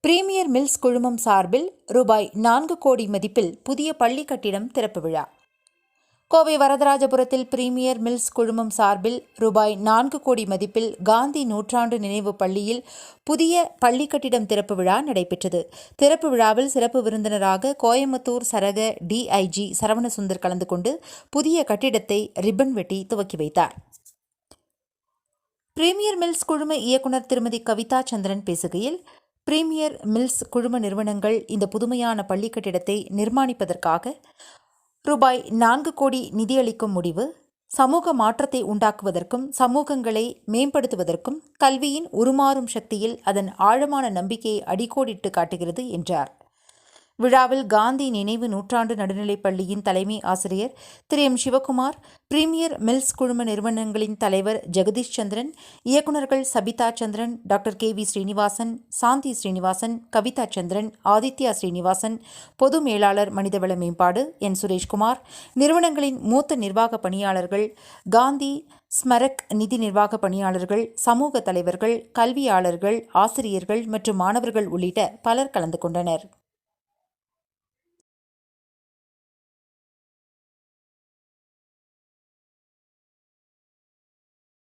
Premier mills குழுமம் சார்பில் ரூபாய் 4 கோடி மதிப்பில் புதிய பள்ளி கட்டிடம் திறப்பு விழா. கோவை வரதராஜபுரத்தில் பிரீமியர் மில்ஸ் குழுமம் சார்பில் ரூபாய் 4 கோடி மதிப்பில் காந்தி நூற்றாண்டு நினைவு பள்ளியில் புதிய பள்ளி கட்டிடம் திறப்பு விழா நடைபெற்றது. திறப்பு விழாவில் சிறப்பு விருந்தினராக கோயம்புத்தூர் சரக டிஐஜி சரவணசுந்தர் கலந்து கொண்டு புதிய கட்டிடத்தை ரிப்பன் வெட்டி துவக்கி வைத்தார். பிரீமியர் மில்ஸ் குழும இயக்குநர் திருமதி கவிதா சந்திரன் பேசுகையில், பிரீமியர் மில்ஸ் குழும நிறுவனங்கள் இந்த புதுமையான பள்ளி கட்டிடத்தை நிர்மாணிப்பதற்காக ரூபாய் 4 கோடி நிதியளிக்கும் முடிவு சமூக மாற்றத்தை உண்டாக்குவதற்கும் சமூகங்களை மேம்படுத்துவதற்கும் கல்வியின் உருமாறும் சக்தியில் அதன் ஆழமான நம்பிக்கையை அடிக்கோடிட்டு காட்டுகிறது என்றார். விழாவில் காந்தி நினைவு நூற்றாண்டு நடுநிலைப் பள்ளியின் தலைமை ஆசிரியர் திரு எம் சிவகுமார், பிரீமியர் மில்ஸ் குழும நிறுவனங்களின் தலைவர் ஜெகதீஷ் சந்திரன், இயக்குநர்கள் சபிதா சந்திரன், டாக்டர் KV ஸ்ரீனிவாசன், சாந்தி ஸ்ரீனிவாசன், கவிதா சந்திரன், ஆதித்யா ஸ்ரீனிவாசன், பொது மேலாளர் மனிதவள மேம்பாடு என் சுரேஷ்குமார், நிறுவனங்களின் மூத்த நிர்வாக பணியாளர்கள், காந்தி ஸ்மரக் நிதி நிர்வாக பணியாளர்கள், சமூக தலைவர்கள், கல்வியாளர்கள், ஆசிரியர்கள் மற்றும் மாணவர்கள் உள்ளிட்ட பலர் கலந்து கொண்டனர்.